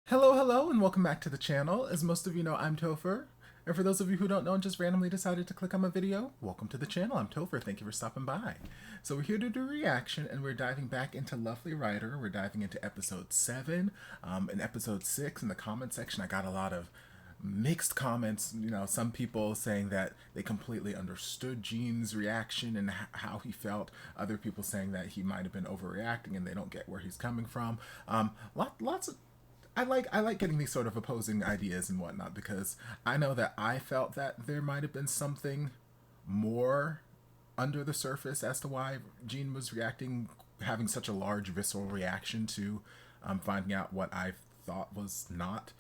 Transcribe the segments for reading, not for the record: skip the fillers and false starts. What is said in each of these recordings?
Hello, and welcome back to the channel. As most of you know, I'm Topher. And for those of you who don't know and just randomly decided to click on my video, welcome to the channel. I'm Topher. Thank you for stopping by. So we're here to do a reaction, and we're diving back into Lovely Writer. We're diving into episode 7. In episode 6, in the comment section, I got a lot of mixed comments. You know, some people saying that they completely understood Gene's reaction and how he felt. Other people saying that he might have been overreacting and they don't get where he's coming from. Lots of I like getting these sort of opposing ideas and whatnot, because I know that I felt that there might have been something more under the surface as to why Gene was reacting, having such a large visceral reaction to finding out what I thought was not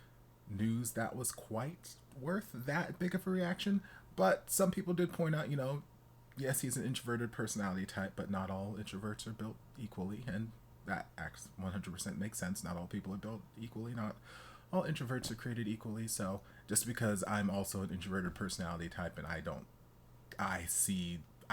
news that was quite worth that big of a reaction. But some people did point out, yes, he's an introverted personality type, but not all introverts are built equally, and that 100% makes sense. Not all people are built equally. Not all introverts are created equally. So just because I'm also an introverted personality type and I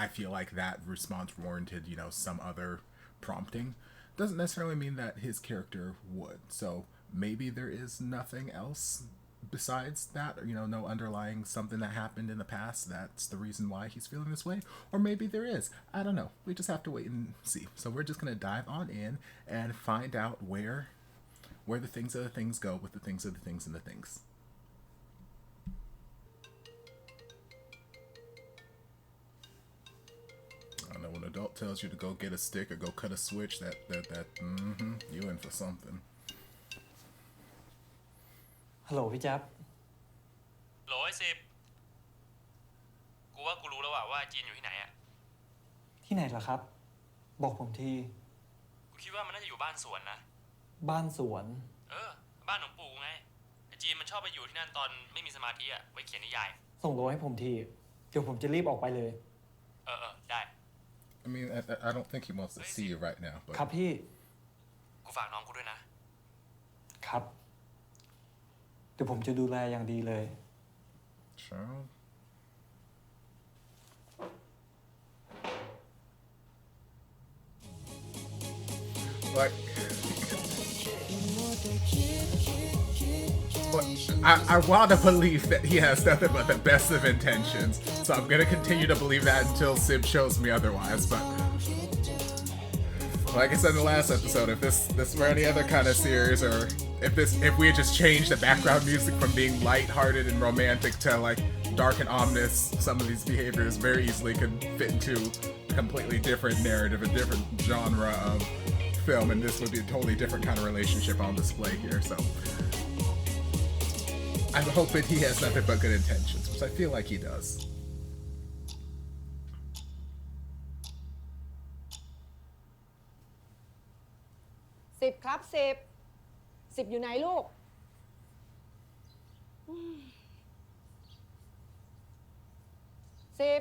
feel like that response warranted, some other prompting, doesn't necessarily mean that his character would. So maybe there is nothing else besides that, or no underlying something that happened in the past that's the reason why he's feeling this way. Or maybe there is. I don't know. We just have to wait and see. So we're just going to dive on in and find out where the things of the things go with the things of the things and the things. I don't know, when an adult tells you to go get a stick or go cut a switch, you in for something. ฮัลโหลพี่แจ๊บโหลไอ้สิบกูว่ากูรู้แล้วว่าจีนอยู่ที่ไหนอ่ะที่ไหนล่ะครับบอกผมทีกูคิดว่ามันน่าจะอยู่บ้านสวนนะบ้านสวน บ้านของปู่ไงไอ้จีนมันชอบไปอยู่ที่นั่นตอนไม่มีสมาธิอ่ะไว้เขียนนิยายส่งโลให้ผมทีเดี๋ยวผมจะรีบออกไปเลยได้ I mean, I don't think he wants to see you right now, but ครับพี่กูฝากน้องกูด้วยนะครับเดี๋ยวผมจะดูแลอย่างดีเลย Sure. Like, I want to believe that he has nothing but the best of intentions, so I'm gonna continue to believe that until Sib shows me otherwise. But like I said in the last episode, if this were any other kind of series, or if we had just changed the background music from being lighthearted and romantic to like dark and ominous, some of these behaviors very easily could fit into a completely different narrative, a different genre of film, and this would be a totally different kind of relationship on display here. So I'm hoping he has nothing but good intentions, which I feel like he does. Sip ครับสิบอยู่ไหนลูกสิบ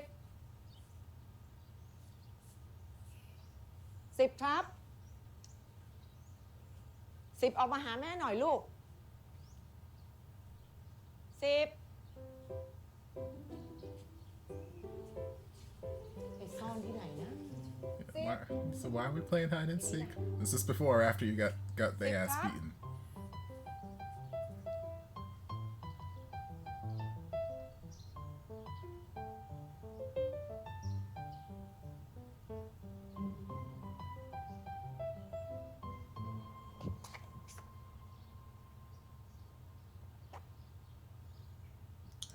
ครับสิบออกมาหาแม่หน่อยลูกสิบไปซ่อนที่ไหนนะ So why are we playing hide and seek? Is this before or after you got the ass beaten?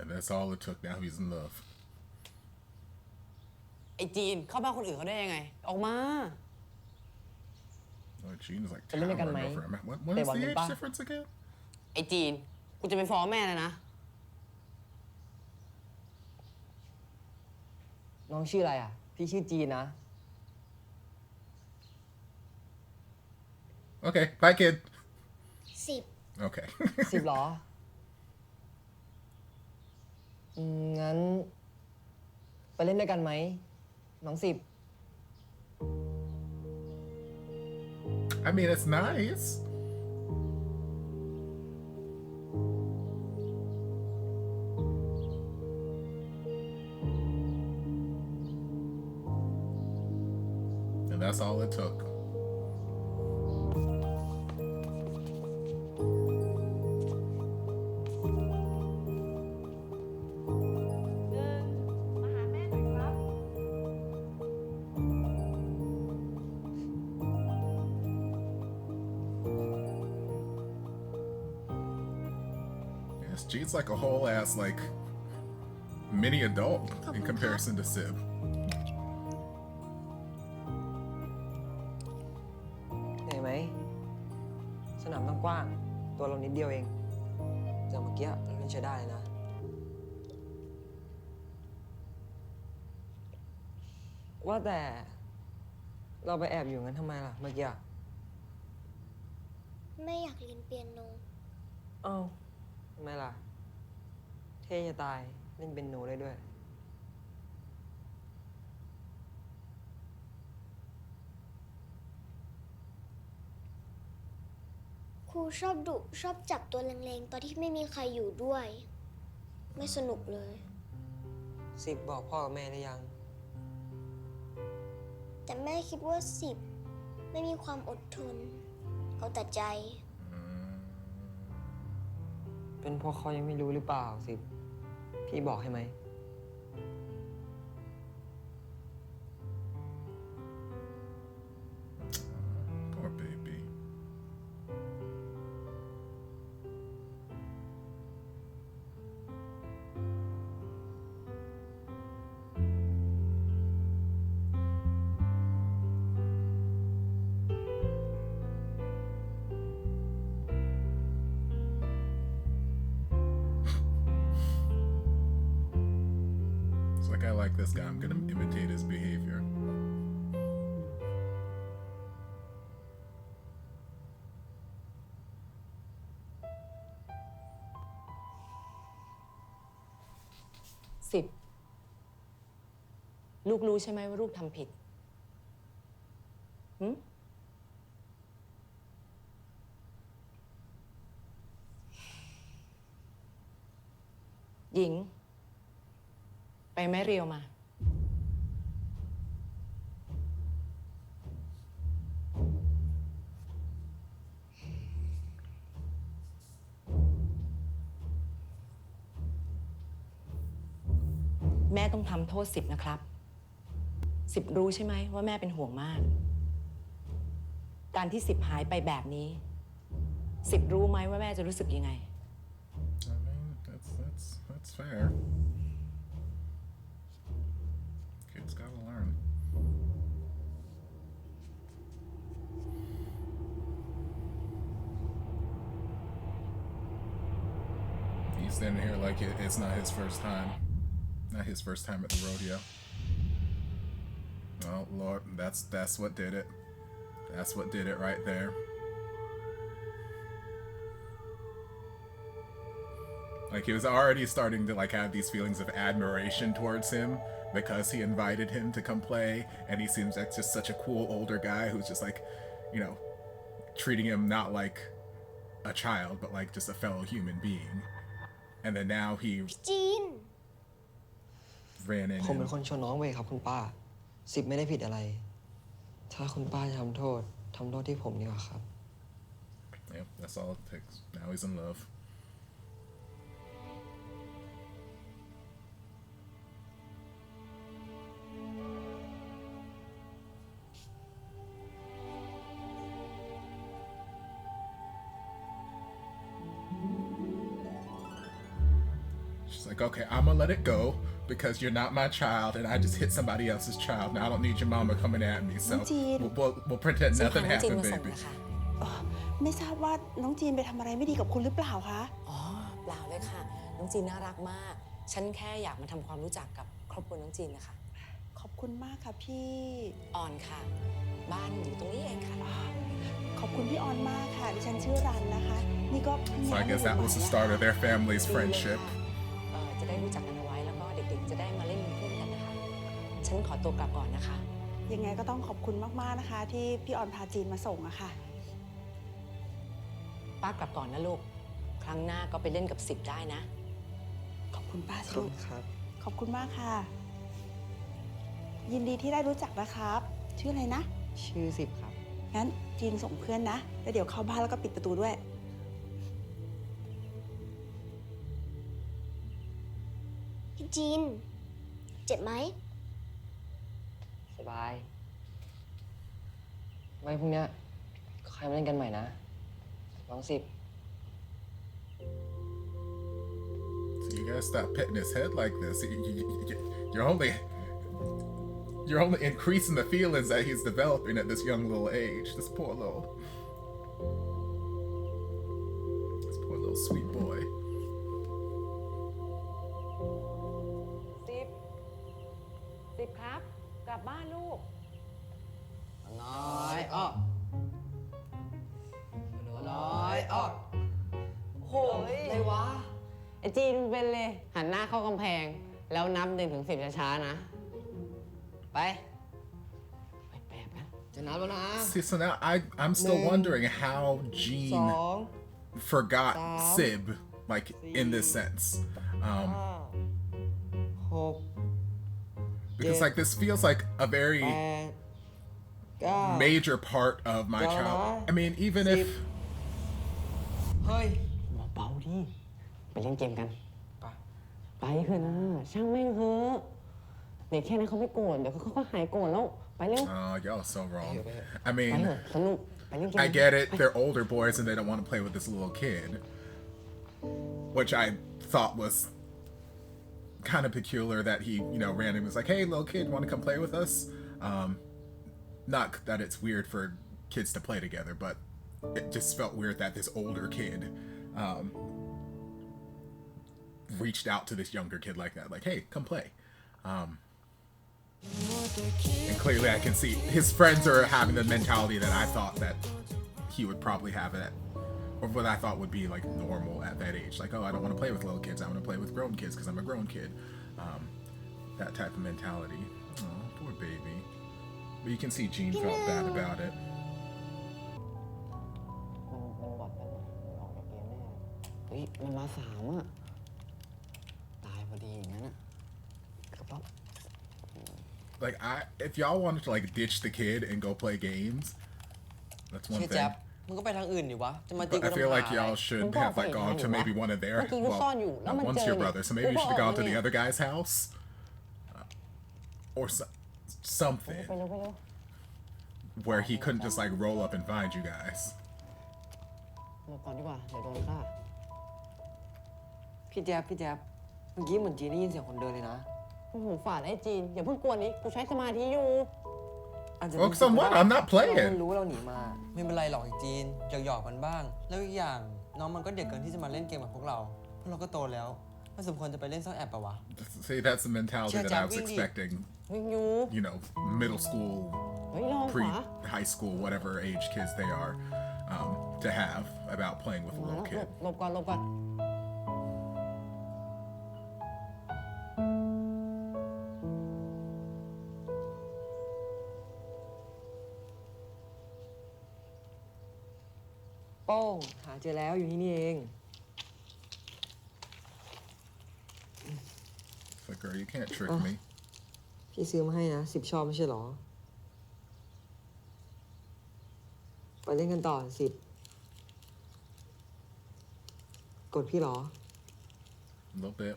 And that's all it took. Now he's in love. ไอ้จีนเข้าบ้านคนอื่นเขาได้ยังไงออกมา Oh, Gene is like ไปเล่นด้วยกันไหม towering over him. What is the age difference again? ไอ้จีนกูจะไปฟ้องแม่เลยนะน้องชื่ออะไรอ่ะพี่ชื่อจีนนะ Okay, bye kid. 10 Okay. 10เหรองั้นไปเล่นด้วยกันไหมน้อง10 I mean, it's nice. And that's all it took. Yes, Jeet's like a whole ass like mini adult in comparison to Sib. เหนื่อยไหม สนามตั้งกว้าง ตัวเรานิดเดียวเองแต่เมื่อกี้เราเล่นใช้ได้เลยนะ ว่าแต่ เราไปแอบอยู่งั้นทำไมล่ะเมื่อกี้ ไม่อยากเรียนเปียโน เอ้าทำไมล่ะ เท่จะตาย เล่นเป็นโนได้ด้วย ครูชอบดุชอบจับตัวแรงๆตอนที่ไม่มีใครอยู่ด้วย ไม่สนุกเลย สิบบอกพ่อกับแม่หรือยัง แต่แม่คิดว่า10ไม่มีความอดทน เอาแต่ใจ เป็นเพราะเขายังไม่รู้หรือเปล่าสิบพี่บอกให้ไหม Poor baby. It's like I like this guy. I'm gonna imitate his behavior. Sib ลูกรู้ใช่ไหมว่าลูกทำผิดหืมหญิง ไปแม่เรียวมา แม่ต้องทำโทษ10นะครับ10รู้ใช่ไหมว่าแม่เป็นห่วงมาก การที่10หายไปแบบนี้10รู้ไหมว่าแม่จะรู้สึกยังไง I mean, that's fair. Kids gotta learn. He's standing here like it's not his first time. Not his first time at the rodeo. Oh Lord, that's what did it. That's what did it right there. Like he was already starting to like have these feelings of admiration towards him because he invited him to come play, and he seems like just such a cool older guy who's just like, you know, treating him not like a child but like just a fellow human being. And then now he จีน ran in ผมเป็น and คนชวนน้องเวยครับคุณป้าสิบไม่ได้ผิดอะไร ถ้าคุณป้าจะทำโทษที่ผมดีกว่าครับ yep, that's all it takes. Now he's in love. She's like, okay, I'm gonna let it go because you're not my child and I just hit somebody else's child. Now I don't need your mama coming at me, so we'll pretend ซึ่ง nothing พาน้องจีน happened, มาส่ง baby. นะคะ ไม่ทราบว่าน้องจีนไปทำอะไรไม่ดีกับคุณหรือเปล่าคะ อ๋อเปล่าเลยค่ะ น้องจีนน่ารักมาก ฉันแค่อยากมาทำความรู้จักกับครอบครัวน้องจีนนะคะ ขอบคุณมากค่ะพี่ ออนค่ะ บ้านอยู่ตรงนี้เองค่ะ ขอบคุณพี่ออนมากค่ะดิฉันชื่อรันนะคะ นี่ก็เพิ่ง So I ย้ายมา guess that was the อยู่ start of their family's ดีเลย friendship. ค่ะจะได้รู้จักกันเอาไว้แล้วก็เด็กๆจะได้มาเล่นเป็นเพื่อนกันนะคะ ฉันขอตัวกลับก่อนนะคะ ยังไงก็ต้องขอบคุณมากๆนะคะ ที่พี่ออนพาจีนมาส่งอะค่ะ ป้ากลับก่อนนะลูก ครั้งหน้าก็ไปเล่นกับ10ได้นะ ขอบคุณป้า ข สิ อบ ลู คุ ก ณครับ ขอบคุณมากค่ะ ยินดีที่ได้รู้จักนะครับ ชื่ออะไรนะ ชื่อสิบครับ งั้นจีนส่งเพื่อนนะแล้วเดี๋ยวเข้าบ้านแล้วก็ปิดประตูด้วย พี่จีน เจ็บไหม สบาย ไว้พรุ่งเนี้ยใครมาเล่นกันใหม่นะ น้องสิบ You gotta stop petting his head like this. You're only increasing the feelings that he's developing at this young little age. This poor little sweet boy. 10ครับ กลับบ้านลูก น้อยออกน้อยออกโหอะไรวะ ไอจีนเป็นเลยหันหน้าเข้ากำแพง แล้วนับ1 ถึง 10ช้าๆนะ ไปแปบนะ จะนับแล้วนะ See, so now I'm still wondering how 2 Gene forgot Sib, like in this sense. 6 Because like this feels like a very 8 9 major part of my childhood. I mean, even if เฮ้ย เบาๆดิไปเล่นเกมกัน ไป ไปเถอะนะช่างแม่งเถอะเด็กแค่นั้นเขาไม่โกรธเดี๋ยวเขาก็หายโกรธแล้ว ไปเร็ว y'all are so wrong. I ไปเถ mean, อะสนุกไปเล่นเกม I get it. They're older boys and they don't want to play with this little kid, which I thought was kind of peculiar that he, randomly was like, "Hey, little kid, want to come play with us?" Not that it's weird for kids to play together, but it just felt weird that this older kid reached out to this younger kid like that, like, "Hey, come play." And clearly, I can see his friends are having the mentality that I thought that he would probably have it, or what I thought would be like normal at that age. Like, oh, I don't want to play with little kids. I want to play with grown kids because I'm a grown kid. That type of mentality. Oh, poor baby. But you can see Gene felt bad about it. มันบอดไปเลยมันออกจากเกมแน่เฮ้ยมันมา3อ่ะตายพอดีอย่างนั้นอ่ะกระป๋อง Like, if y'all wanted to like ditch the kid and go play games, that's one เชี่ย thing. แจ๊บมึงก็ไปทางอื่นดิวะ จะมาตี But กู I ทำ feel หา like อะไร y'all should have like gone to maybe one of their. เมื่อกี้กูซ่อนอยู่แล้วมัน one's เจอ your brother, so maybe you should have gone to the other guy's house, or something ไปเร็วไปเร็ว where he couldn't just like roll up and find you guys. หลบก่อนดีกว่าเดี๋ยวโดนฆ่า พี่แจ๊บเมื่อกี้เหมือนจีนได้ยินเสียงคนเดินเลยนะ โอ้โหฝาดไอ้จีนอย่าเพิ่งกวนนี้กูใช้สมาธิอยู่ อาจจะ Focus on what? I'm not เรา playing. รู้ว่าเราหนีมา ไม่เป็นไรหรอกไอ้จีนหยอกๆมันบ้าง แล้วอีกอย่างน้องมันก็เด็กเกินที่จะมาเล่นเกมกับพวกเราก็โตแล้วไม่สมควรจะไปเล่นซ่อนแอบปะวะ See, that's the mentality that I was expecting. เฮ้ยอยู่ Middle school, เฮ้ยลองขวา high school, whatever age kids they are, to have about playing with a มา little แล้ว kid. หลบก่อนหลบก่อน โป้งหาเจอแล้วอยู่ที่นี่เอง It's like, girl, you can't trick me. พี่ซื้อมาให้นะ10 ชอบไม่ใช่หรอ ไปเล่นกันต่อ10 กดพี่หรอ A little bit.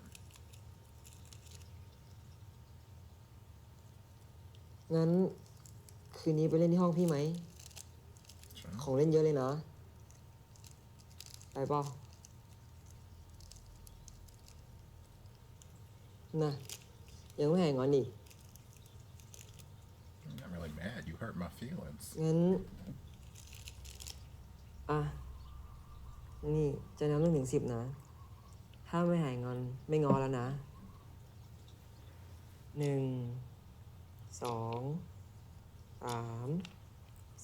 งั้น คืนนี้ไปเล่นที่ห้องพี่ไหม Sure. ของเล่นเยอะเลยนะ ไปเปล่าน่ะ ยังไม่หายงอนดิ I'm not really mad. You hurt my feelings. งั้น นี่จะนับ1 ถึง 10 นะ ถ้าไม่หายงอนไม่งอแล้วนะ 1 2 3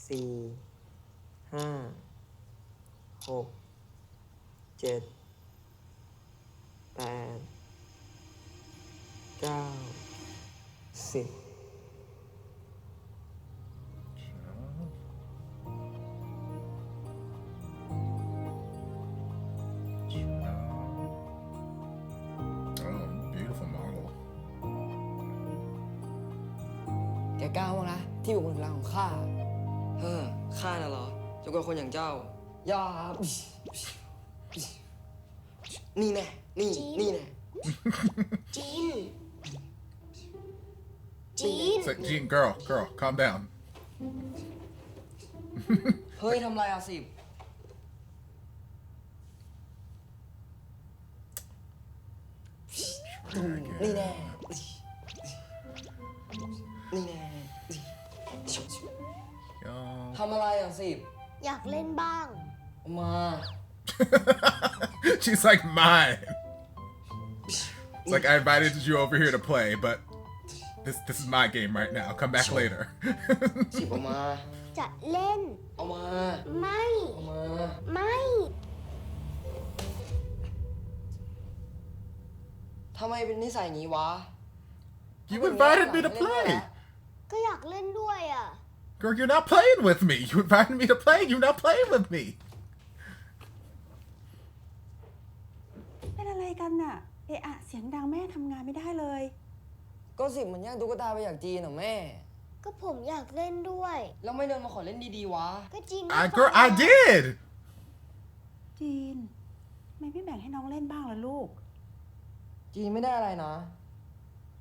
4 5 6 7 8 9 10 Oh, beautiful model. แกกล้าบ้างนะ ที่อยู่บนหลังของข้าข้าน่ะเหรอจะกลัวคนอย่างเจ้า อย่า นี่แน่ นี่แน่ จีน จีน It's like, Gene, girl, calm down. เฮ้ยทำไรอ่ะ10 I นี่แน่นี่แน่ Y'all. ทำอะไรอ่ะสิบ อยากเล่นบ้าง มา She's like mine. It's like I invited you over here to play, but this is my game right now. Come back later. สิบเอามา จะเล่น เอามา ไม่ เอามา ไม่ ทำไมเป็นนิสัยงี้วะ You invited me to play. ก็อยากเล่นด้วยอ่ะ Girl, you're not playing with me. You invited me to play. You're not playing with me. เป็นอะไรกันน่ะ เอะอะเสียงดังแม่ทำงานไม่ได้เลย ก็สิบมันแย่งตุ๊กตาไปจากจีนเหรอแม่ ก็ผมอยากเล่นด้วย แล้วไม่เดินมาขอเล่นดีๆวะ ก็จีน Girl, I did. จีนทำไมไม่แบ่งให้น้องเล่นบ้างล่ะลูก จีนไม่ได้อะไรนะ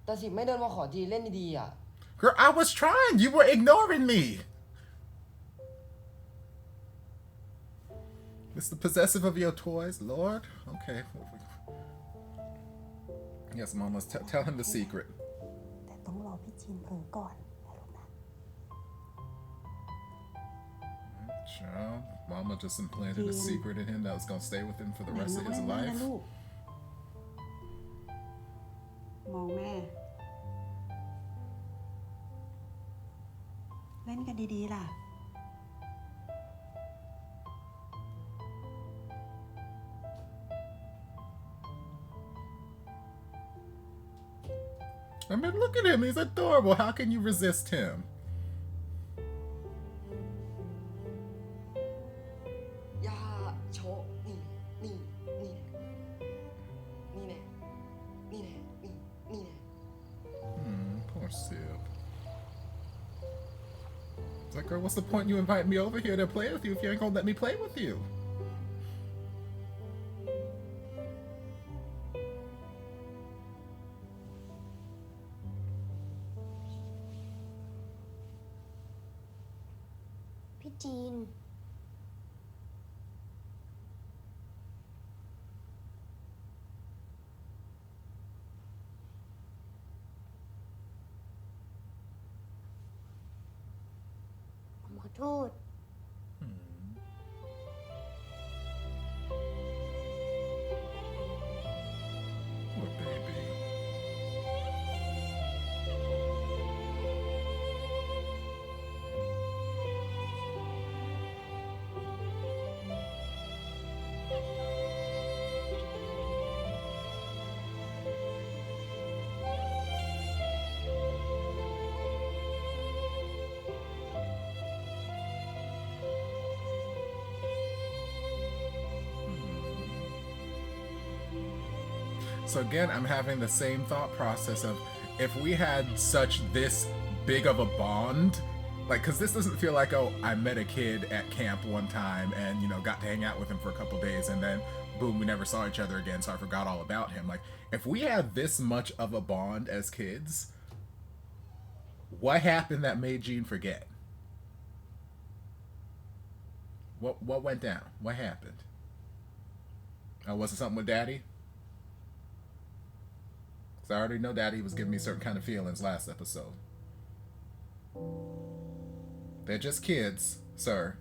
แต่สิบไม่เดินมาขอจีนเล่นดีๆอ่ะ Girl, I was trying. You were ignoring me. It's the possessive of your toys, Lord. Okay. Yes, Mom, let's tell him the secret. แต่ต้องรอพี่จีนเผลอก่อนนะลูกนะ Child, Mama just implanted a secret in him that was gonna stay with him for the ไหน rest น้ of อง his เล่นบ้าง life. นะลูก มองแม่ เล่นกันดีๆล่ะ I mean, look at him. He's adorable. How can you resist him? ยาโชะนี่นี่นี่นี่แน่นี่แน่นี่นี่แน่ Poor Sib. It's like, girl, what's the point you inviting me over here to play with you if you ain't gonna let me play with you?พี่จีน ผมขอโทษ Poor baby. So again, I'm having the same thought process of if we had this big of a bond, like, because this doesn't feel like, oh, I met a kid at camp one time and, you know, got to hang out with him for a couple days and then boom, we never saw each other again, so I forgot all about him. Like, if we had this much of a bond as kids, what happened that made Gene forget? What went down? What happened? Was it something with Daddy? Because I already know Daddy was giving me certain kind of feelings last episode. They're just kids, sir.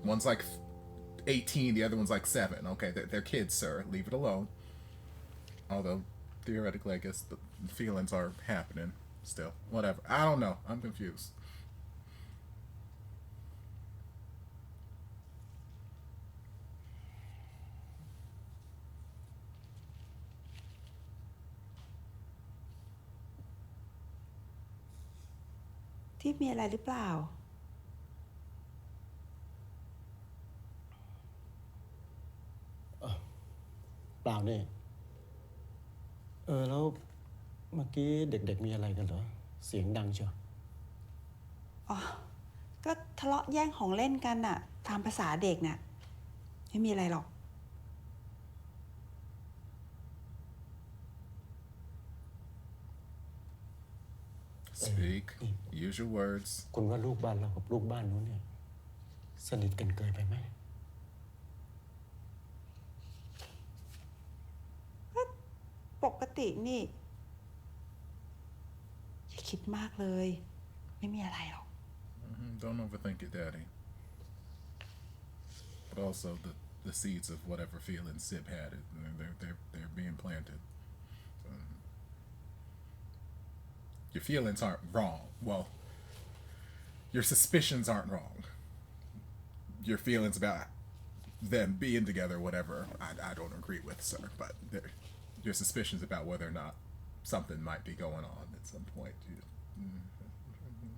One's like 18, the other one's like 7. Okay, they're kids, sir. Leave it alone. Although, theoretically, I guess the feelings are happening still. Whatever. I don't know. I'm confused.ที่มีอะไรหรือเปล่า เปล่านี่แล้วเมื่อกี้เด็กๆมีอะไรกันเหรอ เสียงดังเชียว อ๋อ ก็ทะเลาะแย่งของเล่นกันน่ะ ตามภาษาเด็กน่ะ ไม่มีอะไรหรอก Speak. Use your words. คุณว่าลูกบ้านเรากับลูกบ้านนู้นเนี่ยสนิทกันเกินไปไหม ตินี่ อย่าคิดมากเลย ไม่มีอะไรหรอก Don't overthink it, Daddy. But also the seeds of whatever feelings Sib had, they're being planted. Your feelings aren't wrong. Well, your suspicions aren't wrong. Your feelings about them being together, whatever, I don't agree with, sir. But your suspicions about whether or not something might be going on at some point,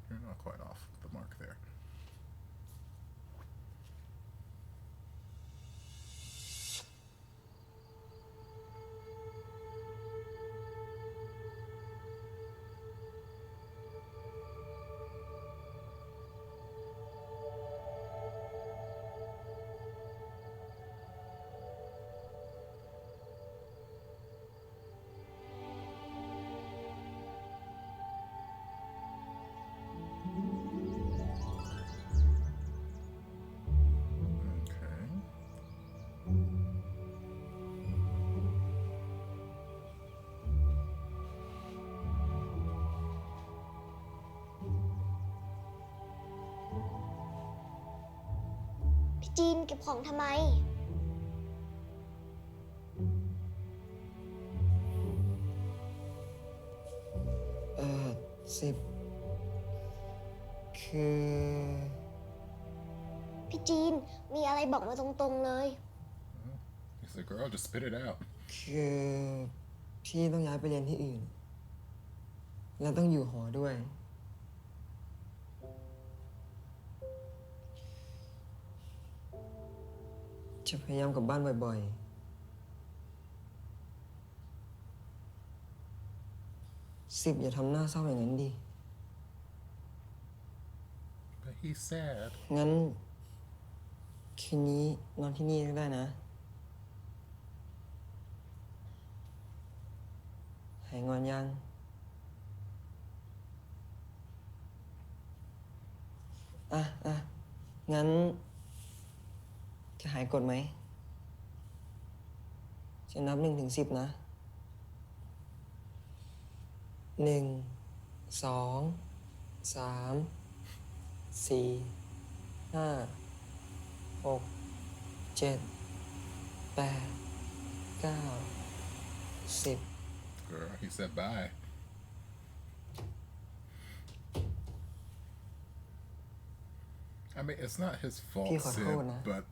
you're not quite off the mark there. Okay. พี่จีนเก็บของทำไม 10 คือ พี่จีนมีอะไรบอกมาตรงๆเลย He said, girl, just spit it out. คือพี่ต้องย้ายไปเรียนที่อื่น แล้วต้องอยู่หอด้วย จะพยายามกลับบ้านบ่อยๆ10อย่าทำหน้าเศร้าอย่างนั้นดิ But he's sad. งั้นคืนนี้นอนที่นี่ก็ได้นะ หายงอนยัง งั้นจะหายกดไหม จะนับ1 ถึง 10 นะ 1 2 3 4 5 6 7 8 9 10 Girl, he said bye. I mean, it's not his fault, Sib, but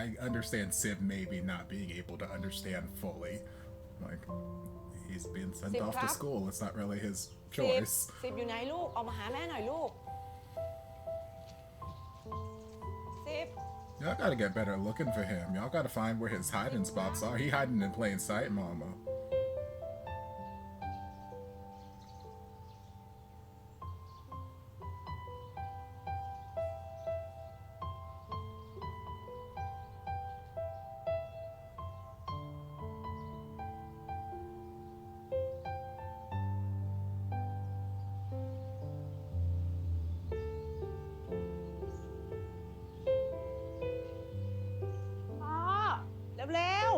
I understand Sib maybe not being able to understand fully. Like, he's being sent off to school. It's not really his choice. สิบอยู่ไหนลูก ออกมาหาแม่หน่อยลูก สิบ Y'all gotta get better looking for him. Y'all gotta find where his hiding spots are. He hiding in plain sight, mama.เร็ว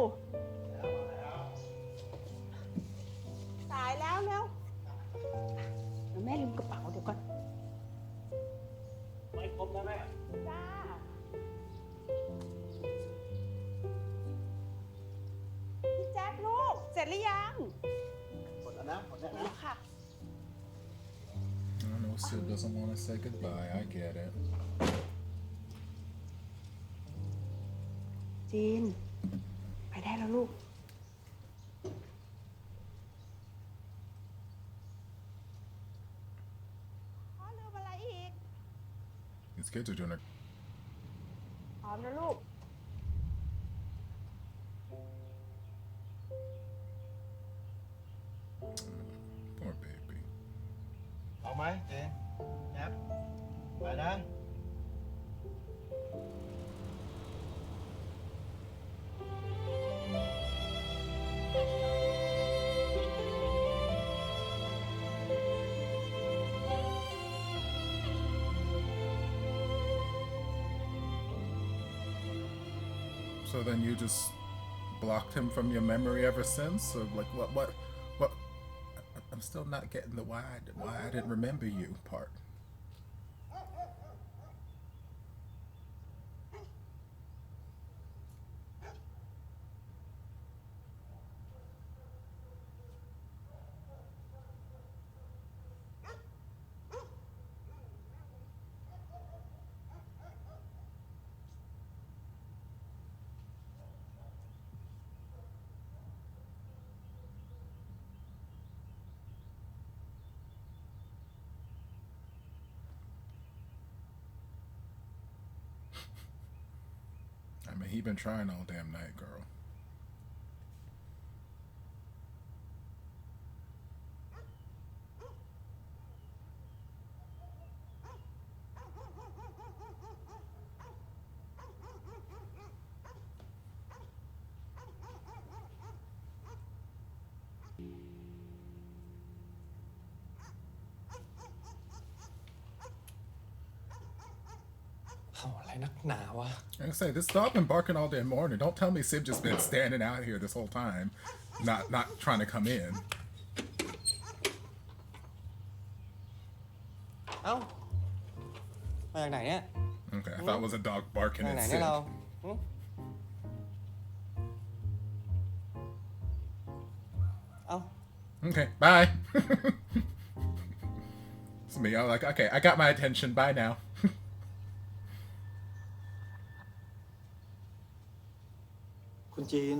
สายแล้วเร็วเดี๋ยวแม่ลืมกระเป๋าเดี๋ยวก่อนไม่ครบนะแม่จ้าพี่แจ๊คลูกเสร็จหรือยังหมดแล้วนะหมดแล้วค่ะ I know Sid doesn't want to say goodbye. I get it. จีนไปได้แล้วลูกพ่อลืมอะไรอีก These kids are doing it. พร้อมนะลูก Poor baby. เอาไหมเจนแอปไปนะ So then you just blocked him from your memory ever since? Or like I'm still not getting the why I didn't remember you part. I mean, he been trying all damn night, girl. I say this dog been barking all day morning. Don't tell me Sib just been standing out here this whole time, not trying to come in. เอ้ามาจากไหนเนี่ย Okay, I thought it was a dog barking มา at จากไหนเนี่ย Sib. เรา เอ้า Okay, bye. It's me. I'm like, okay, I got my attention. Bye now. คุณจีน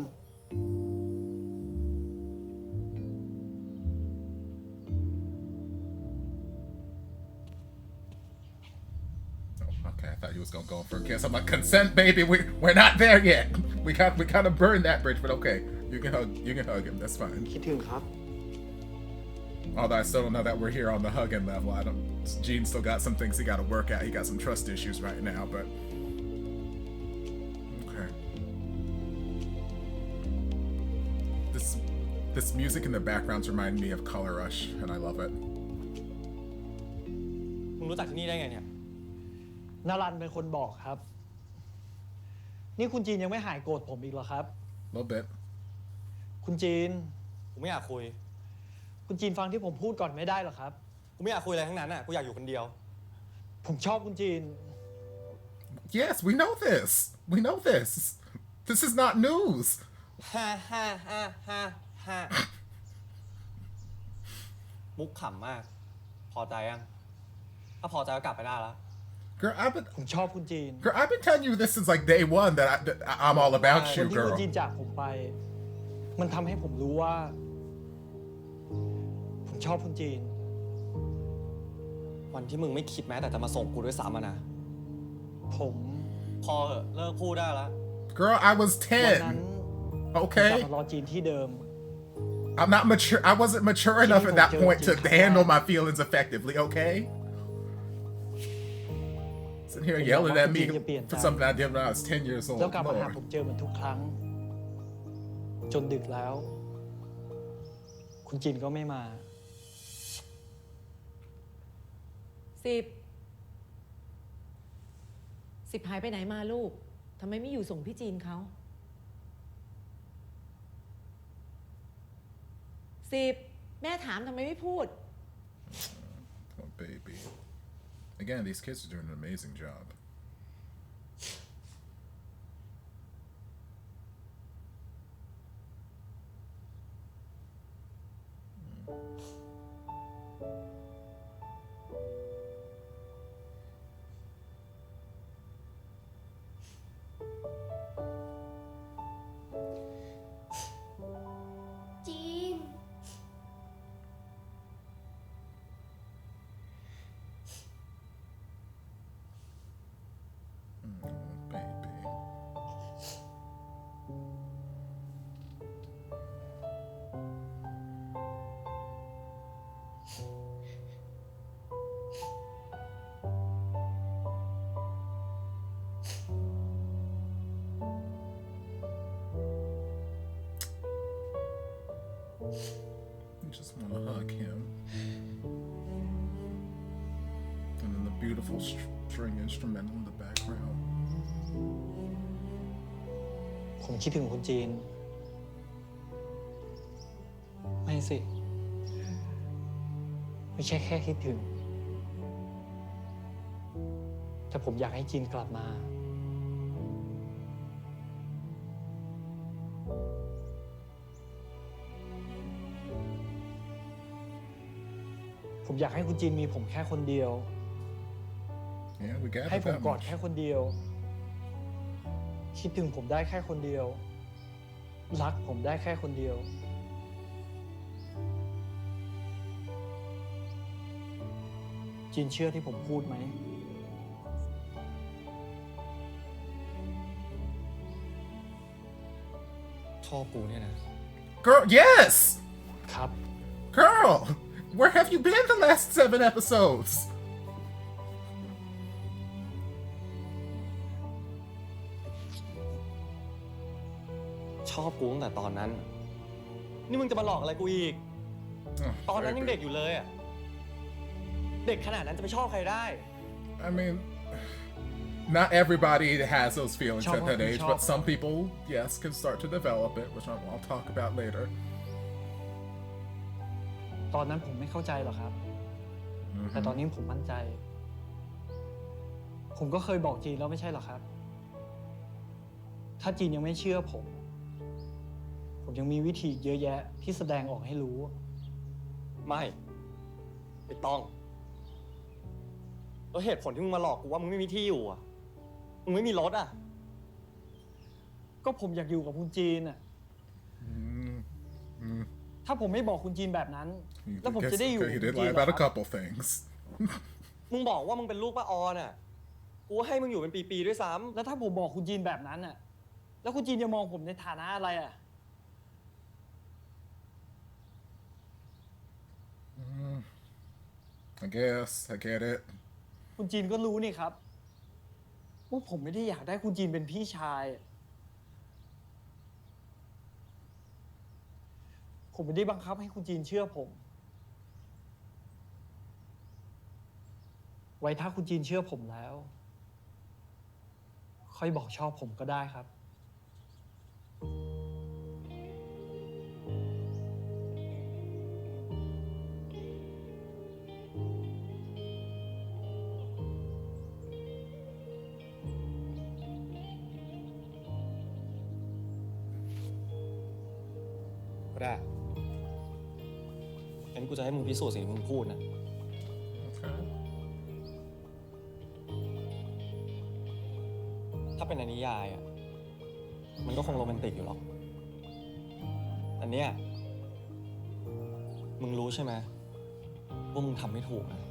Okay, I thought you was gonna go for a kiss. I'm like, consent, baby. We're not there yet. We kind of burned that bridge, but okay, you can hug him. That's fine. คิดถึงครับ Although I still don't know that we're here on the hugging level. Gene still got some things he got to work out. He got some trust issues right now, but okay. This music in the backgrounds remind me of Color Rush, and I love it. มึงรู้จักที่นี่ได้ไงเนี่ย นารันเป็นคนบอกครับ นี่คุณจีนยังไม่หายโกรธผมอีกเหรอครับ A little bit. คุณจีน กูไม่อยากคุย คุณจีนฟังที่ผมพูดก่อนไม่ได้เหรอครับ กูไม่อยากคุยอะไรทั้งนั้นอ่ะ กูอยากอยู่คนเดียว ผมชอบคุณจีน Yes, we know this. We know this. This is not news. ฮ่าฮ่าฮ่าฮ่าฮ่ามุกขำมาก พอใจยัง ถ้าพอใจก็กลับไปได้แล้ว Girl,ผมชอบคุณจีน Girl, I've been telling you this since like day one that I'm all about คน you, ที่คุณ girl. จีนจากผมไป มันทำให้ผมรู้ว่า ผมชอบคุณจีน วันที่มึงไม่คิดแม้แต่จะมาส่งกูด้วยซ้ำอะนะ ผม พอเหอะเลิกพูดได้แล้ว Girl, I was วันนั้น 10. ผม Okay. กลับมารอจีนที่เดิม I'm not mature. I wasn't mature enough at that point to handle my feelings effectively, okay? Sitting here yelling at me for something I did when I was 10 years old. แล้วกลับมาหา Lord. ผมเจอเหมือนทุกครั้ง จนดึกแล้ว คุณจีนก็ไม่มา 10หายไปไหนมาลูกทำไมไม่อยู่ส่งพี่จีนเขา10แม่ถามทำไมไม่พูด Oh, baby. Again, these kids are doing an amazing job. You just want to hug him. And then the beautiful string instrumental in the background. ผมคิดถึงคุณจีน ไม่สิ ผ ไม่ใช่แค่คิดถึงแต่ผมอยากให้จีนกลับมาผมอยากให้คุณจีนมีผมแค่คนเดียว Yeah, we got ให้ it ผม that กอด much. แค่คนเดียวคิดถึงผมได้แค่คนเดียวรักผมได้แค่คนเดียวจีนเชื่อที่ผมพูดไหมชอบกูเนี่ยนะ Girl, yes! ครับ Girl, where have you been the last 7 episodes? ชอบกูตั้งแต่ตอนนั้น นี่มึงจะมาหลอกอะไรกูอีก ตอนนั้นยังเด็กอยู่เลยอ่ะ เด็กขนาดนั้นจะไปชอบใครได้ I mean, not everybody has those feelings at that age, but some people, yes, can start to develop it, which I'll talk about later. ตอนนั้นผมไม่เข้าใจหรอกครับ แต่ตอนนี้ผมมั่นใจ ผมก็เคยบอกจีนแล้วไม่ใช่หรอครับ ถ้าจีนยังไม่เชื่อผมยังมีวิธีเยอะแยะที่แสดงออกให้รู้ ไม่ต้องแล้วเหตุผลที่มึงมาหลอกกูว่ามึงไม่มีที่อยู่อ่ะ มึงไม่มีรถอ่ะ ก็ผมอยากอยู่กับคุณจีนอ่ะ ถ้าผมไม่บอกคุณจีนแบบนั้น แล้วผมจะได้อยู่กับ He คุณ did จี lie นเหรอ about a ครับ couple things. มึงบอกว่ามึงเป็นลูกป้าออนอ่ะ กูให้มึงอยู่เป็นปีๆด้วยซ้ำ แล้วถ้าผมบอกคุณจีนแบบนั้นอ่ะ แล้วคุณจีนจะมองผมในฐานะอะไรอ่ะ I guess, I get it. คุณจีนก็รู้นี่ครับว่าผมไม่ได้อยากได้คุณจีนเป็นพี่ชาย ผมไม่ได้บังคับให้คุณจีนเชื่อผม ไว้ถ้าคุณจีนเชื่อผมแล้ว ค่อยบอกชอบผมก็ได้ครับ ก็ได้งั้นกูจะให้มึงพิสูจน์สิ่งที่มึงพูดนะ ถ้าเป็นในนิยายอ่ะ มันก็คงโรแมนติกอยู่หรอกแต่เนี้ยมึงรู้ใช่ไหมว่ามึงทำไม่ถูกนะ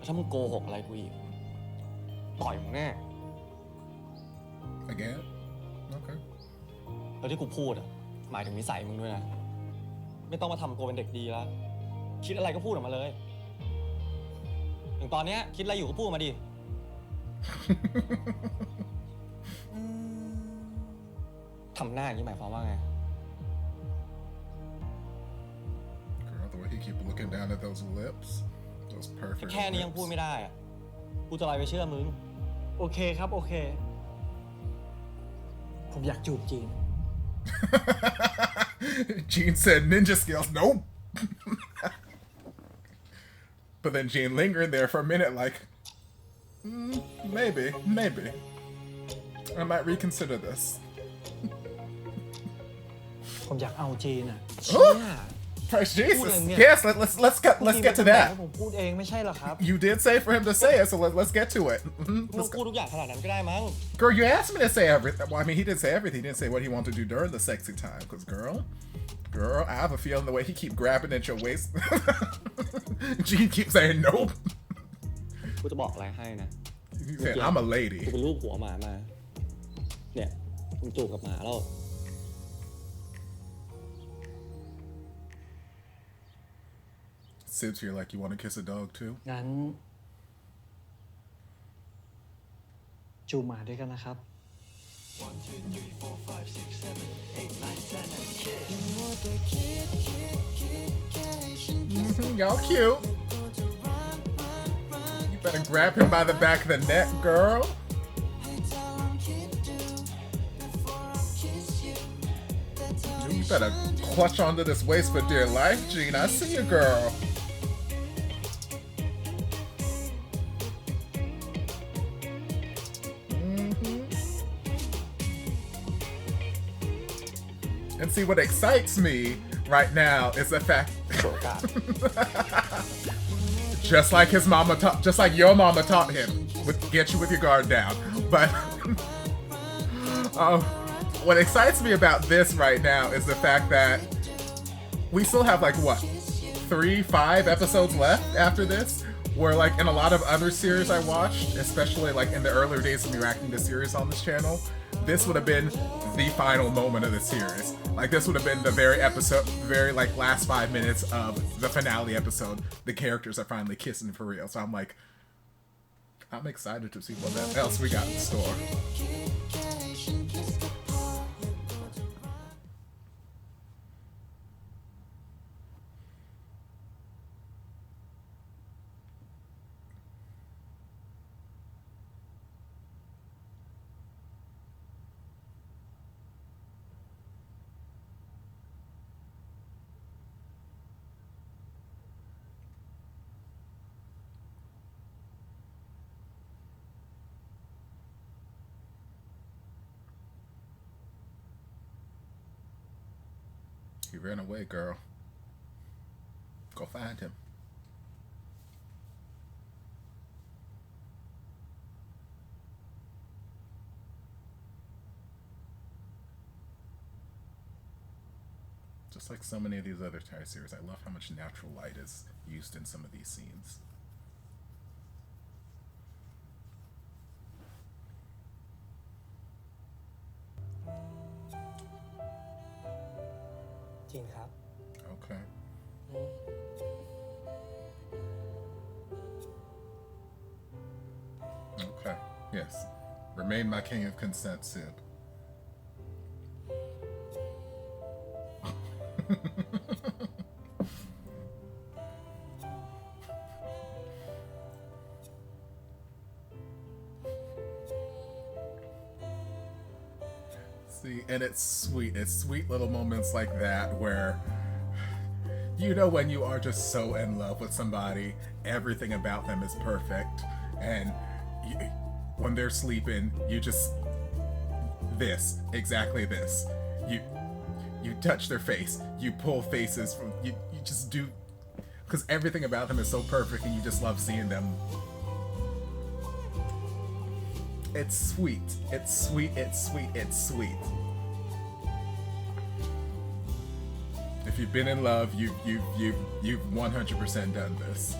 ถ้ามึงโกหกอะไรกูอีกต่อยมึงแน่ Again? Okay. แล้วที่กูพูดอ่ะหมายถึงนิสัยมึงด้วยนะไม่ต้องมาทำตัวเป็นเด็กดีแล้วคิดอะไรก็พูดออกมาเลยถึงตอนเนี้ยคิดอะไรอยู่ก็พูดมาดิ ทำหน้าอย่างนี้หมายความว่าไง Girl, the way he keep looking down at those lips, those perfect แค่นี้ยังพูด lips. ไม่ได้อะกูจะอะไรไปเชื่อมึง โอเคครับโอเค ผมอยากจูบจีน Gene said ninja skills. Nope. But then Gene lingered there for a minute, like, maybe. I might reconsider this. ผมอยากเอาจีนอ่ะ Christ Jesus. Yes, let's get to that. ผมพูดเองไม่ใช่หรอครับ You did say for him to say it, so let's get to it. มึงพูดทุกอย่างขนาดนั้นก็ได้มั้ง Girl, you asked me to say everything. Well, I mean, he didn't say everything. He didn't say what he wanted to do during the sexy time. Because, girl, I have a feeling the way he keep grabbing at your waist. Gene keeps saying nope. กูจะบอกอะไรให้นะ He said, I'm a lady. กูเป็นลูกหัวหมามา เนี่ยมึงจูบกับหมาแล้ว Sibs here like you want to kiss a dog too. งั้นจูบหมาด้วยกันนะครับ Y'all cute. You better grab him by the back of the neck, girl. You better clutch onto this waist for dear life, Gene. I see you, girl. And see, what excites me right now is the fact, just like his mama taught, just like your mama taught him, get you with your guard down. But what excites me about this right now is the fact that we still have like what, 3-5 episodes left after this. Where like in a lot of other series I watched, especially like in the earlier days of me reacting to series on this channel, this would have been the final moment of the series. Like this would have been the very like last 5 minutes of the finale episode. The characters are finally kissing for real. So I'm like, I'm excited to see what else we got in store. He ran away, girl. Go find him. Just like so many of these other Thai series, I love how much natural light is used in some of these scenes. Okay. Okay. Yes. Remain my king of consent, Sib. See, and it's sweet. It's sweet little moments like that where, you know, when you are just so in love with somebody, everything about them is perfect. And when they're sleeping, you just, exactly this. You touch their face, you pull faces from, you just do, because everything about them is so perfect and you just love seeing them. It's sweet. It's sweet. It's sweet. It's sweet. If you've been in love, you've 100% done this.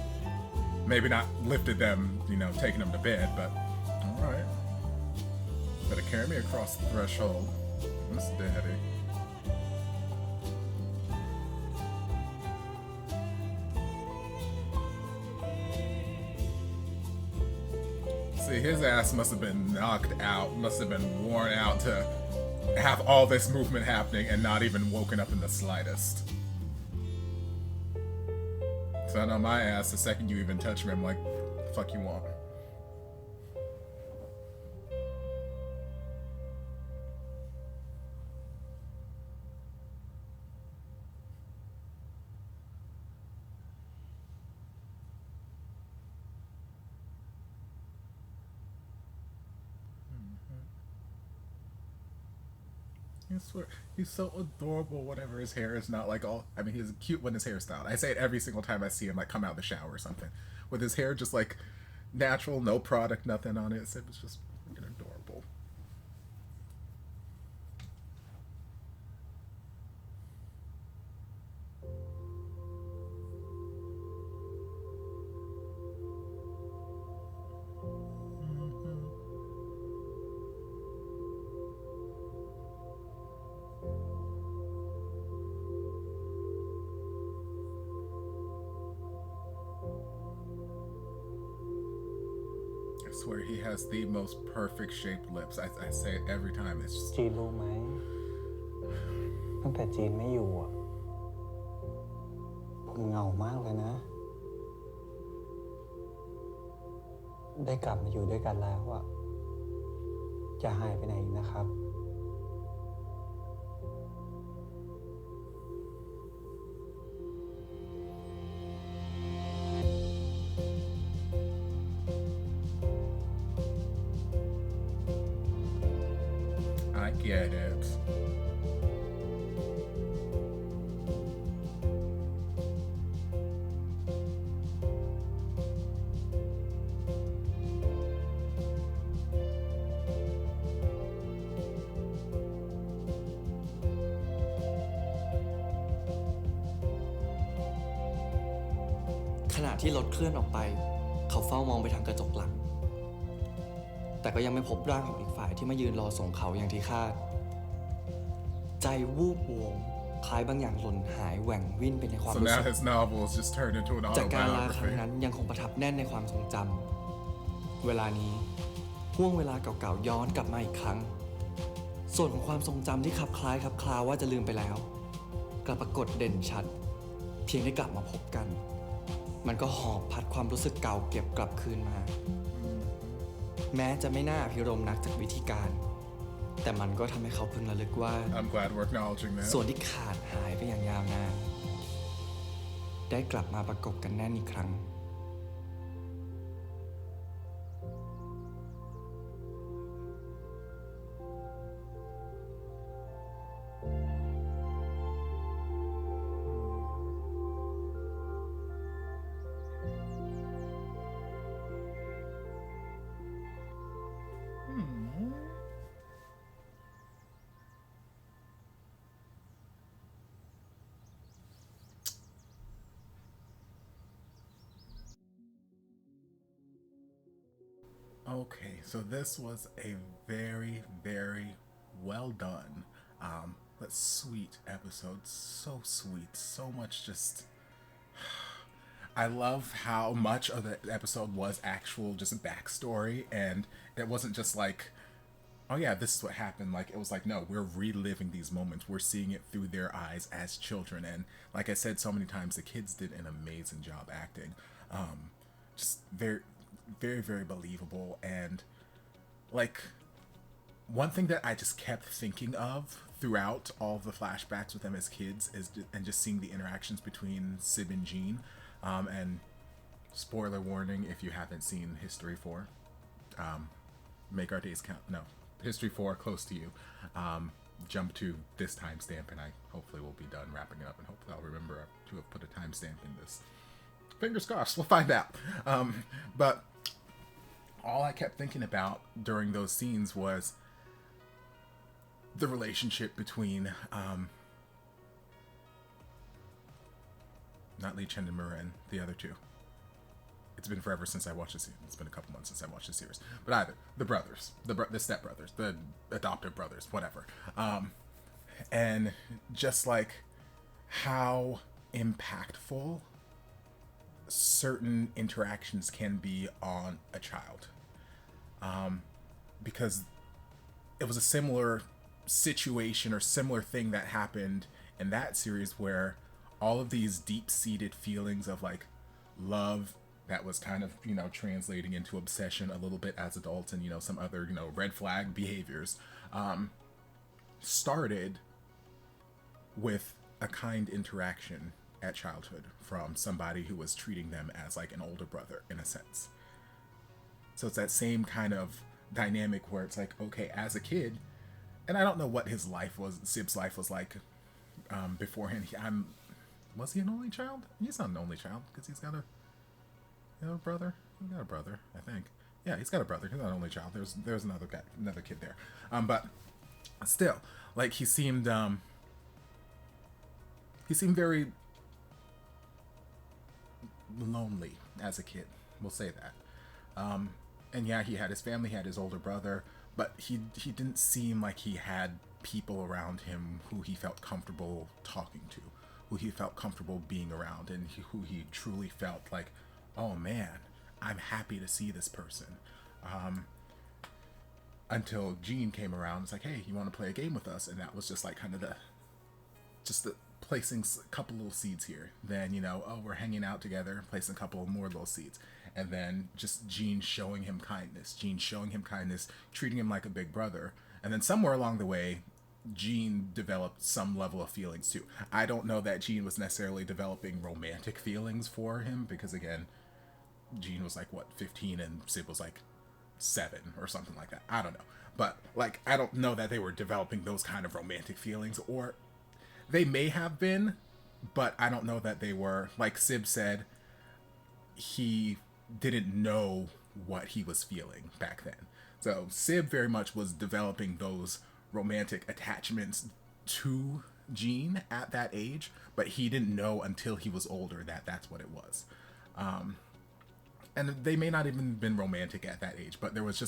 Maybe not lifted them, you know, taken them to bed, but all right. Better carry me across the threshold, Miss Daddy. See, his ass must have been knocked out, must have been worn out to have all this movement happening and not even woken up in the slightest. So I know my ass, the second you even touch me, I'm like, the fuck you want? I swear, he's so adorable whenever his hair is not like all, I mean, he's cute when his hair's styled. I say it every single time I see him, like, come out of the shower or something. With his hair just, like, natural, no product, nothing on it. So it was just freaking adorable. I swear he has the most perfect shaped lips. I say it every time. It's just... จีนรู้ไหมตั้งแต่จีนไม่อยู่อ่ะผมเหงามากเลยนะ ได้กลับมาอยู่ด้วยกันแล้วอ่ะจะหายไปไหนอีกนะครับ get it.ขณะที่รถเคลื่อนออกไป เขาเฝ้ามองไปทางกระจกหลัง แต่ก็ยังไม่พบร่างของอีกฝ่ายที่มายืนรอส่งเขาอย่างที่คาด ใจวูบวงคล้ายบางอย่างหล่นหายแหว่งวิ่นไปในความ So รู้ now สึก his novel is just turned into an จากการลาครั้ง autobiography. นั้นยังคงประทับแน่นในความทรงจำเวลานี้ห่วงเวลาเก่าๆย้อนกลับมาอีกครั้ง ส่วนของความทรงจำที่คลับคล้ายคลับคลาว่าจะลืมไปแล้วกลับปรากฏเด่นชัด เพียงได้กลับมาพบกัน มันก็หอบพัดความรู้สึกเก่าเก็บกลับคืนมา แม้จะไม่น่าอภิรมย์นักจากวิธีการ แต่มันก็ทำให้เขาพึงระลึกว่า I'm glad we're acknowledging that. ส่วนที่ขาดหายไปอย่างยาวนานได้กลับมาประกบกันแน่นอีกครั้ง Okay, so this was a very, very well done, but sweet episode. So sweet, so much just. I love how much of the episode was actual just backstory, and it wasn't just like, oh yeah, this is what happened. Like, it was like, no, we're reliving these moments. We're seeing it through their eyes as children, and like I said so many times, the kids did an amazing job acting. Just very, very, very believable. And like, one thing that I just kept thinking of throughout all the flashbacks with them as kids is and just seeing the interactions between Sib and Jean, and spoiler warning if you haven't seen History 4, make our days count. No, History 4 close to you. Jump to this timestamp, and I hopefully will be done wrapping it up, and hopefully I'll remember to have put a timestamp in this. Fingers crossed, we'll find out. But all I kept thinking about during those scenes was the relationship between not Lee Chen and Murin, the other two. It's been forever since I watched this. It's been a couple months since I watched the series. But either the brothers, the stepbrothers, the adoptive brothers, whatever. And just like how impactful certain interactions can be on a child. Because it was a similar situation or similar thing that happened in that series where all of these deep-seated feelings of like love that was kind of, you know, translating into obsession a little bit as adults and, you know, some other, you know, red flag behaviors, started with a kind interaction at childhood from somebody who was treating them as like an older brother in a sense. So it's that same kind of dynamic where it's like, okay, as a kid, and I don't know what his life was, Sib's life was like beforehand. Was he an only child? He's not an only child because he's got a brother. He's got a brother, I think. Yeah, he's got a brother. He's not an only child. There's another guy, another kid there. But still, like he seemed very lonely as a kid. We'll say that. And yeah, he had his family, he had his older brother, but he didn't seem like he had people around him who he felt comfortable talking to, who he felt comfortable being around, and who he truly felt like, oh man, I'm happy to see this person. Until Jean came around, it's like, hey, you want to play a game with us? And that was just like kind of the placing a couple little seeds here. Then, you know, oh, we're hanging out together, placing a couple more little seeds. And then just Jean showing him kindness, treating him like a big brother. And then somewhere along the way, Jean developed some level of feelings too. I don't know that Jean was necessarily developing romantic feelings for him because, again, Jean was like, what, 15 and Sib was like 7 or something like that. I don't know. But, like, I don't know that they were developing those kind of romantic feelings, or they may have been, but I don't know that they were. Like Sib said, he didn't know what he was feeling back then. So Sib very much was developing those romantic attachments to Jean at that age, but he didn't know until he was older that that's what it was. And they may not even been romantic at that age, but there was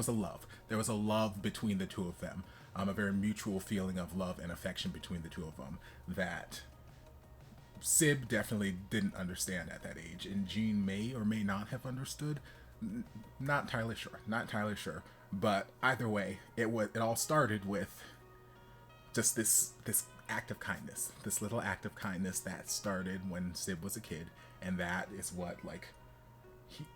a love. There was a love between the two of them, a very mutual feeling of love and affection between the two of them that Sib definitely didn't understand at that age, and Jean may or may not have understood. Not entirely sure. But either way, it all started with just this act of kindness, this little act of kindness that started when Sib was a kid, and that is what, like,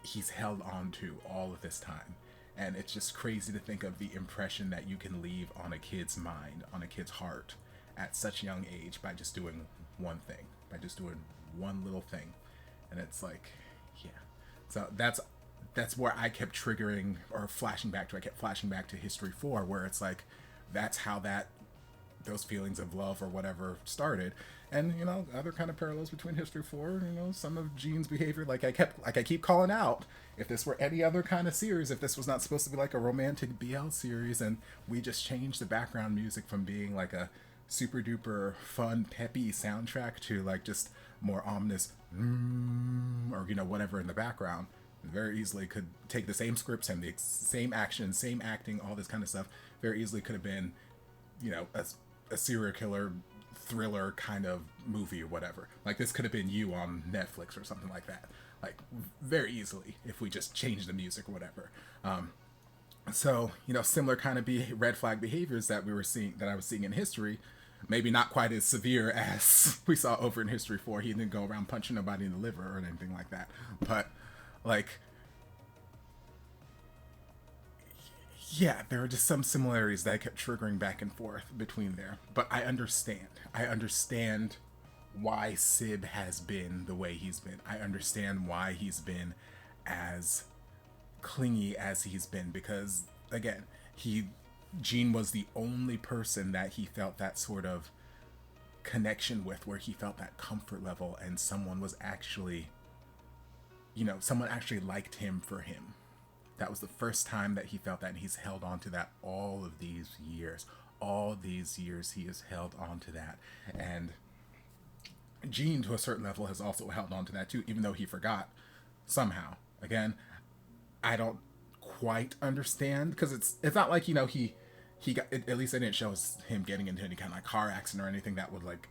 he's held on to all of this time. And it's just crazy to think of the impression that you can leave on a kid's mind, on a kid's heart at such a young age by just doing one thing, by just doing one little thing. And it's like, yeah. So that's where I kept triggering or flashing back to. I kept flashing back to History 4, where it's like, that's how those feelings of love or whatever started. And, you know, other kind of parallels between History 4, you know, some of Jean's behavior, like I keep calling out, if this were any other kind of series, if this was not supposed to be like a romantic BL series, and we just changed the background music from being like a super duper fun, peppy soundtrack to like just more ominous, or, you know, whatever in the background, very easily could take the same scripts and the same action, same acting, all this kind of stuff, very easily could have been, you know, a serial killer thriller kind of movie or whatever. Like, this could have been You on Netflix or something like that, like, very easily, if we just changed the music or whatever. So, you know, similar kind of red flag behaviors that I was seeing in History, maybe not quite as severe as we saw over in History 4. He didn't go around punching nobody in the liver or anything like that, but like, yeah, there are just some similarities that I kept triggering back and forth between there. But I understand why Sib has been the way he's been. I understand why he's been as clingy as he's been, because again, Jean was the only person that he felt that sort of connection with, where he felt that comfort level, and someone was actually, you know, someone actually liked him for him. That was the first time that he felt that, and he's held on to that all of these years. All these years he has held on to that. And Jean, to a certain level, has also held on to that too, even though he forgot somehow. Again, I don't quite understand, because it's not like, you know, he got, at least they didn't show us him getting into any kind of like car accident or anything that would like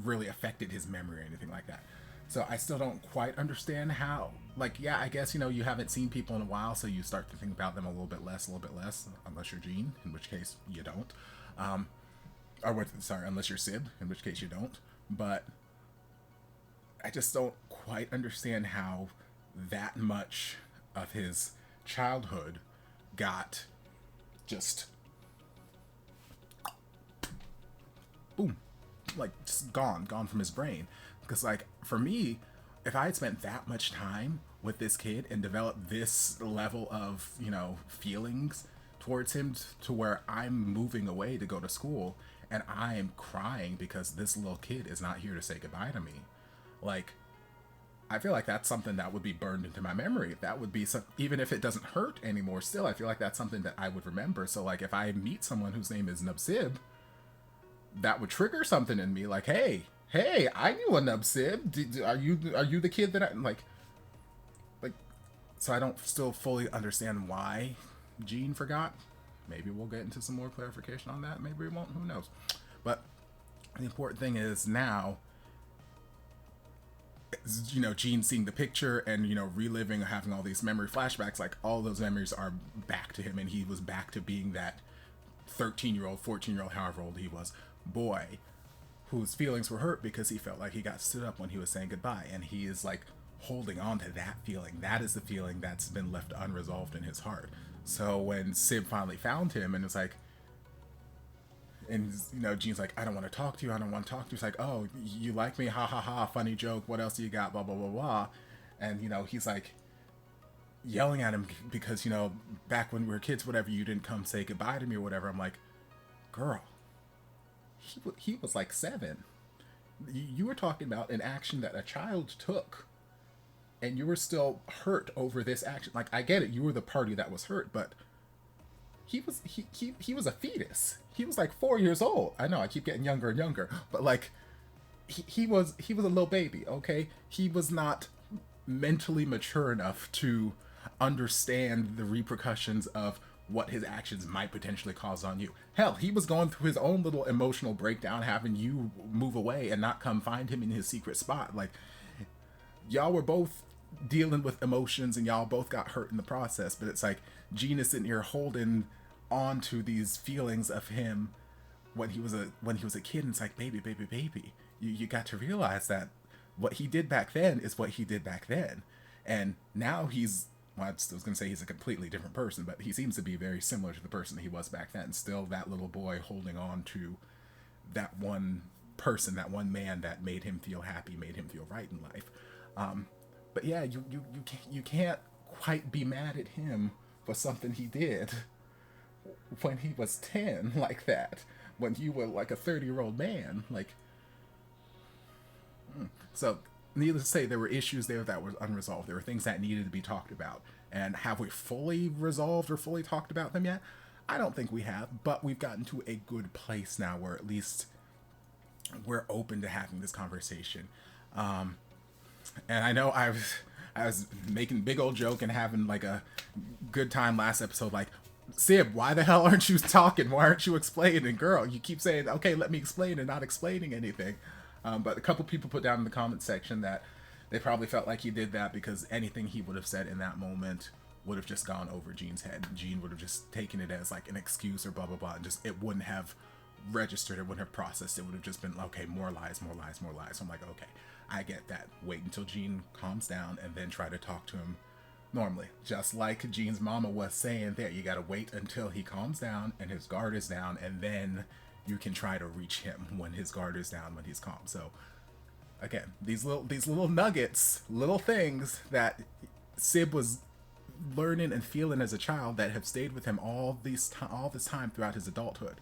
really affected his memory or anything like that. So I still don't quite understand how, like, yeah, I guess, you know, you haven't seen people in a while, so you start to think about them a little bit less, unless you're Jean, in which case you don't. Unless you're Sib, in which case you don't. But I just don't quite understand how that much of his childhood got just boom, like just gone from his brain. Because, like, for me, if I had spent that much time with this kid and developed this level of, you know, feelings towards him to where I'm moving away to go to school and I am crying because this little kid is not here to say goodbye to me, like, I feel like that's something that would be burned into my memory. That would be even if it doesn't hurt anymore, still, I feel like that's something that I would remember. So, like, if I meet someone whose name is Nubsib, that would trigger something in me, like, hey, I knew a Nubsib. Are you the kid that I like? So I don't still fully understand why Jean forgot. Maybe we'll get into some more clarification on that. Maybe we won't. Who knows? But the important thing is now, you know, Jean seeing the picture and, you know, reliving, having all these memory flashbacks. Like, all those memories are back to him, and he was back to being that 13-year-old, 14-year-old, however old he was, boy, whose feelings were hurt because he felt like he got stood up when he was saying goodbye. And he is like holding on to that feeling. That is the feeling that's been left unresolved in his heart. So when Sib finally found him and it's like, and, you know, Jean's like, I don't want to talk to you. It's like, oh, you like me? Ha ha ha. Funny joke. What else do you got? Blah, blah, blah, blah. And, you know, he's like, yelling at him because, you know, back when we were kids, whatever, you didn't come say goodbye to me or whatever. I'm like, girl, he was like 7. You were talking about an action that a child took, and you were still hurt over this action. Like, I get it, you were the party that was hurt, but he was a fetus. He was like 4 years old. I know I keep getting younger and younger, but like he was a little baby, okay? He was not mentally mature enough to understand the repercussions of what his actions might potentially cause on you. Hell, he was going through his own little emotional breakdown, having you move away and not come find him in his secret spot. Like, y'all were both dealing with emotions and y'all both got hurt in the process, but it's like Gene is sitting here holding on to these feelings of him when he was a kid, and it's like, baby, you got to realize that what he did back then is what he did back then, and now he's, well, I was going to say he's a completely different person, but he seems to be very similar to the person he was back then. Still that little boy holding on to that one person, that one man that made him feel happy, made him feel right in life. But yeah, you can't quite be mad at him for something he did when he was 10 like that, when you were like a 30-year-old man. Like, so needless to say, there were issues there that were unresolved. There were things that needed to be talked about. And have we fully resolved or fully talked about them yet? I don't think we have, but we've gotten to a good place now where at least we're open to having this conversation. And I know I was making a big old joke and having like a good time last episode, like, Sib, why the hell aren't you talking? Why aren't you explaining? Girl, you keep saying, okay, let me explain, and not explaining anything. But a couple people put down in the comment section that they probably felt like he did that because anything he would have said in that moment would have just gone over Gene's head. Gene would have just taken it as like an excuse or blah, blah, blah, and just, it wouldn't have registered, it wouldn't have processed. It would have just been, okay, more lies. So I'm like, okay, I get that. Wait until Gene calms down and then try to talk to him normally. Just like Gene's mama was saying there, you gotta wait until he calms down and his guard is down, and then you can try to reach him when his guard is down, when he's calm. So again, these little nuggets, little things that Sib was learning and feeling as a child that have stayed with him all this time throughout his adulthood.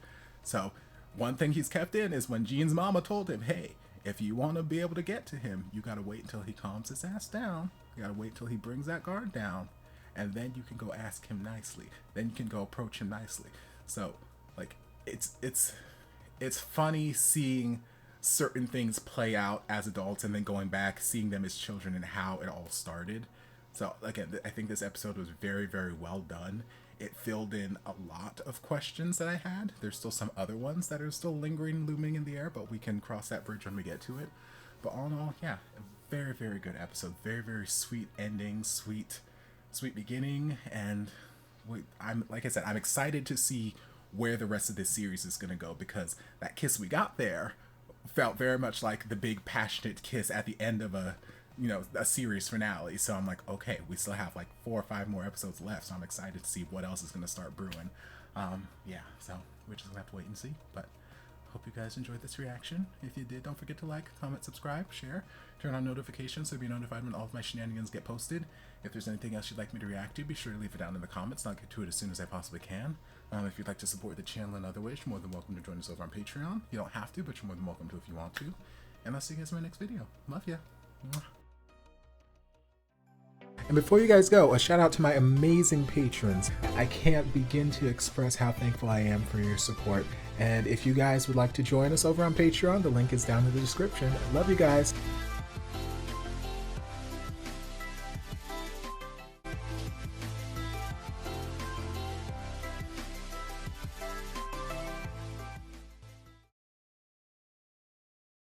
So one thing he's kept in is when Gene's mama told him, hey, if you want to be able to get to him, you got to wait until he calms his ass down. You got to wait till he brings that guard down, and then you can go ask him nicely. Then you can go approach him nicely. So like, it's funny seeing certain things play out as adults and then going back, seeing them as children and how it all started. So again, I think this episode was very, very well done. It filled in a lot of questions that I had. There's still some other ones that are still lingering, looming in the air, but we can cross that bridge when we get to it. But all in all, yeah, a very, very good episode. Very, very sweet ending, sweet beginning, and like I said, I'm excited to see where the rest of this series is going to go, because that kiss we got there felt very much like the big passionate kiss at the end of a series finale. So I'm like, okay, we still have like 4 or 5 more episodes left, so I'm excited to see what else is going to start brewing. Yeah, so we're just gonna have to wait and see, but hope you guys enjoyed this reaction. If you did, don't forget to like, comment, subscribe, share, turn on notifications so you'll be notified when all of my shenanigans get posted. If there's anything else you'd like me to react to, be sure to leave it down in the comments, and I'll get to it as soon as I possibly can. If you'd like to support the channel in other ways, you're more than welcome to join us over on Patreon. You don't have to, but you're more than welcome to if you want to. And I'll see you guys in my next video. Love ya. Mwah. And before you guys go, a shout out to my amazing patrons. I can't begin to express how thankful I am for your support. And if you guys would like to join us over on Patreon, the link is down in the description. Love you guys.